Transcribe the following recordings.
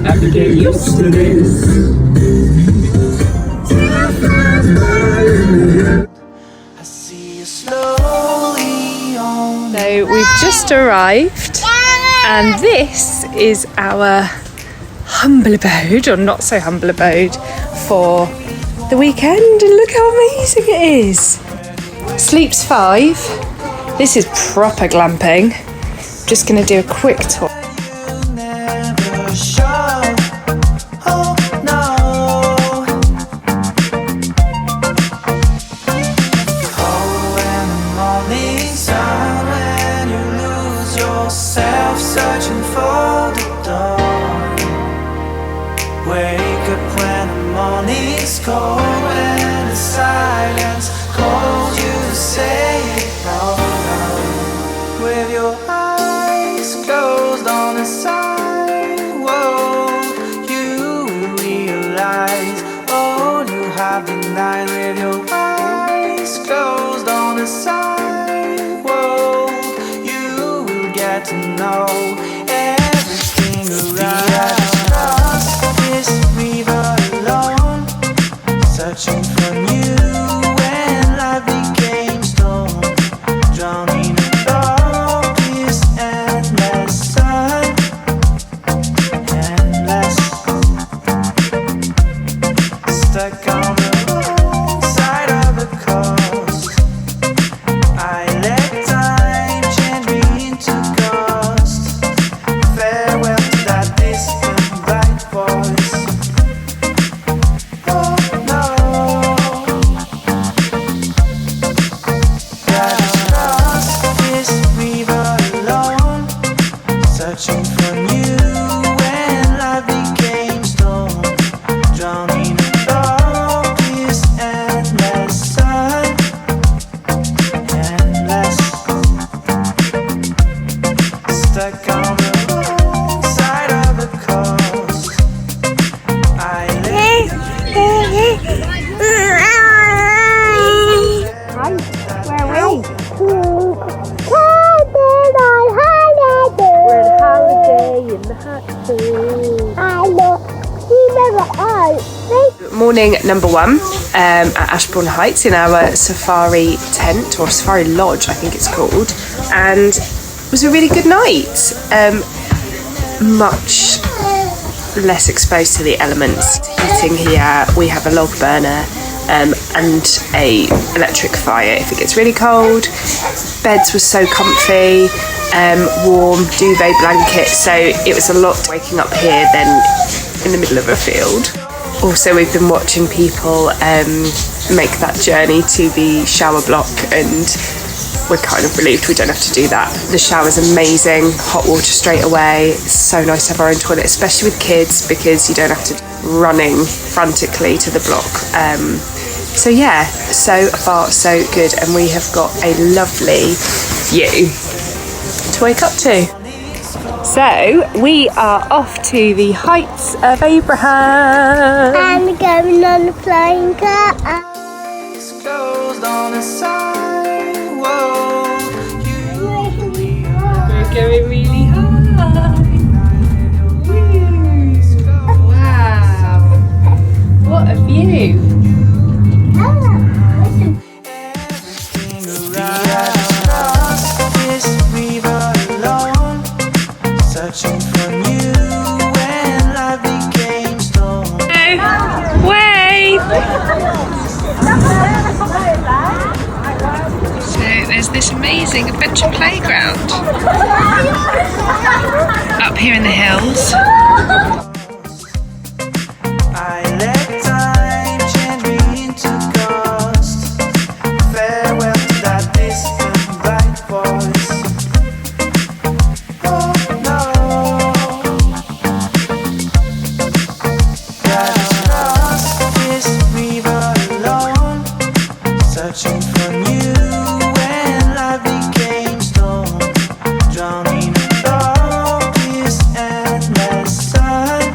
After getting used to this. So we've just arrived and this is our humble abode, or not so humble abode, for the weekend, and look how amazing it is. Sleeps 5. This is proper glamping. Just gonna do a quick tour. Searching for the dawn. Wake up when the morning's cold, when the silence calls you to say it all out. With your eyes closed on the sidewalk, you will realize all you have denied. With your eyes closed on the sidewalk, get to know everything around. Lost this river alone, searching for you when life became stone, drowning in this endless sun, endless, stuck on the wrong side of the coast. I let time change me into ghost. Farewell to that distant bright voice. Oh no, got lost this river alone, searching for you when life became stone, drowning in this endless sun, endless, stuck on the wrong side of the coast. I let Where are we? We're on holiday in the Morning number 1 at Ashbourne Heights in our safari tent, or safari lodge I think it's called, and it was a really good night. Much less exposed to the elements. Heating here, we have a log burner and a electric fire if it gets really cold. Beds were so comfy, warm duvet blankets, so it was a lot waking up here than in the middle of a field. Also, we've been watching people make that journey to the shower block, and we're kind of relieved we don't have to do that. The shower's amazing, hot water straight away. It's so nice to have our own toilet, especially with kids, because you don't have to running frantically to the block. So yeah, so far so good, and we have got a lovely view to wake up to. So we are off to the Heights of Abraham. I'm going on a flying car. closed on the sidewalk. We're going really high. Wow, what a view. Searching for you when life became stone. Wave! So there's this amazing adventure playground up here in the hills. I let time change me into ghost. Farewell to that distant bright voice. Oh no, got lost this river alone, searching for you when life became stone, drowning in this endless sun.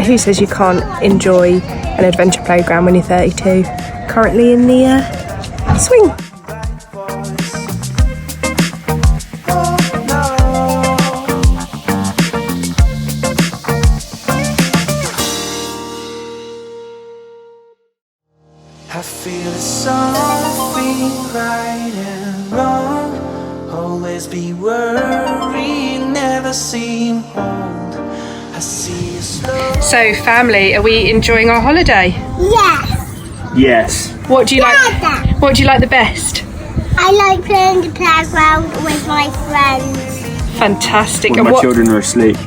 who says you can't enjoy an adventure playground when you're 32? Currently in the swing. I feel it's something right and wrong. Always be worried, never seem old. I see you slow. So family, are we enjoying our holiday? Yes. Yes. What do you like? Dada. What do you like the best? I like playing the playground with my friends. Fantastic. When And my what? children are asleep.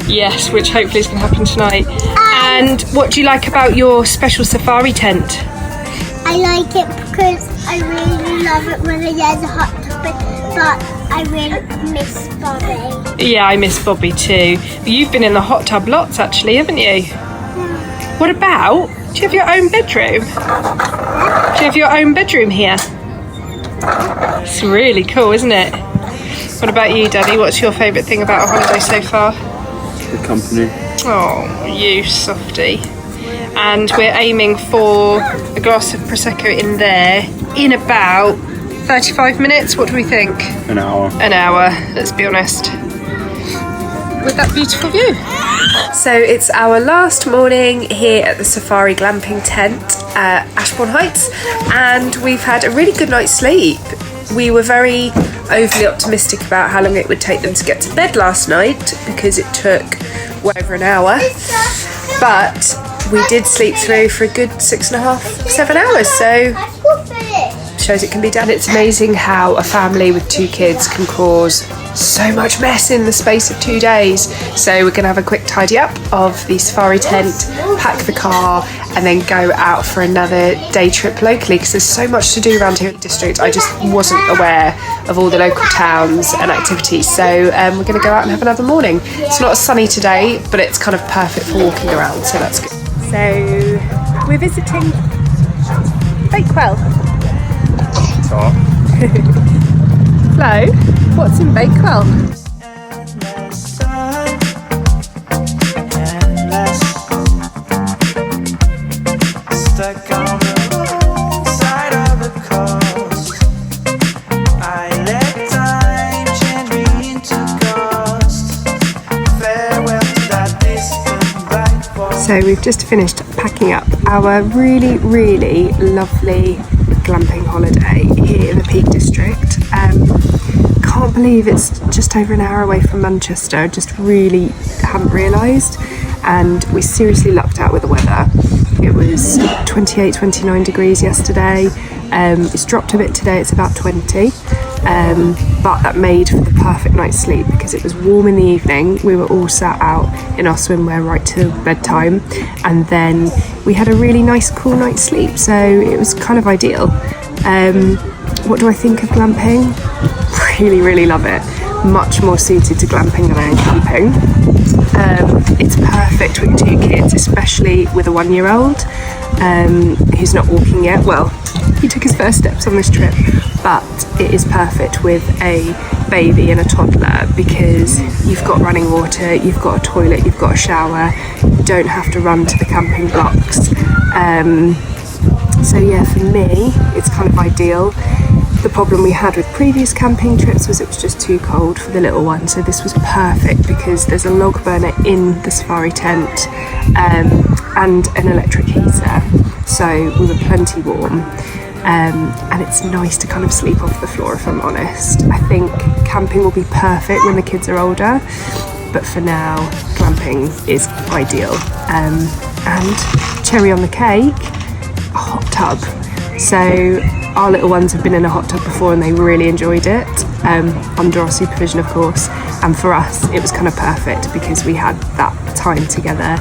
Yes, which hopefully is going to happen tonight. And what do you like about your special safari tent? I like it because I really love it when there's a hot tub, but I really miss Bobby. Yeah, I miss Bobby too. You've been in the hot tub lots actually, haven't you? What about, do you have your own bedroom? Do you have your own bedroom here? It's really cool, isn't it? What about you, Daddy? What's your favourite thing about our holiday so far? The company. Oh, you softie. And we're aiming for a glass of Prosecco in there in about 35 minutes. What do we think? An hour. An hour, let's be honest. With that beautiful view. So it's our last morning here at the Safari Glamping tent at Ashbourne Heights, and we've had a really good night's sleep. We were very overly optimistic about how long it would take them to get to bed last night because it took well over an hour, but we did sleep through for a good 6.5, 7 hours, so shows it can be done. It's amazing how a family with 2 kids can cause so much mess in the space of 2 days. So we're going to have a quick tidy up of the safari tent, pack the car, and then go out for another day trip locally because there's so much to do around here in the district. I just wasn't aware of all the local towns and activities, so we're going to go out and have another morning. It's not sunny today, but it's kind of perfect for walking around, so that's good. So we're visiting Bakewell. Flo, what's in Bakewell? Stuck on the wrong side of the coast. I let time change me into ghost. Farewell to that distant bright voice. So we've just finished packing up our really, really lovely glamping holiday here in the Peak District. Can't believe it's just over an hour away from Manchester. Just really hadn't realised, and we seriously lucked out with the weather. It was 28, 29 degrees yesterday. It's dropped a bit today, it's about 20, but that made for the perfect night's sleep because it was warm in the evening. We were all sat out in our swimwear right till bedtime, and then we had a really nice cool night's sleep, so it was kind of ideal. What do I think of glamping? Really, really love it. Much more suited to glamping than I am camping. It's perfect with 2 kids, especially with a 1-year-old who's not walking yet. Well, he took his first steps on this trip, but it is perfect with a baby and a toddler because you've got running water, you've got a toilet, you've got a shower, you don't have to run to the camping blocks. So yeah, for me, it's kind of ideal. The problem we had with previous camping trips was it was just too cold for the little one, so this was perfect because there's a log burner in the safari tent and an electric heater, so we were plenty warm. And it's nice to kind of sleep off the floor, if I'm honest. I think camping will be perfect when the kids are older, but for now, glamping is ideal. And cherry on the cake, a hot tub. So our little ones have been in a hot tub before and they really enjoyed it, under our supervision of course, and for us it was kind of perfect because we had that time together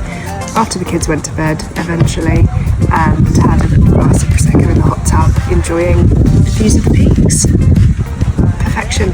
after the kids went to bed eventually and had a little glass of Prosecco in the hot tub enjoying the views of the peaks. Perfection.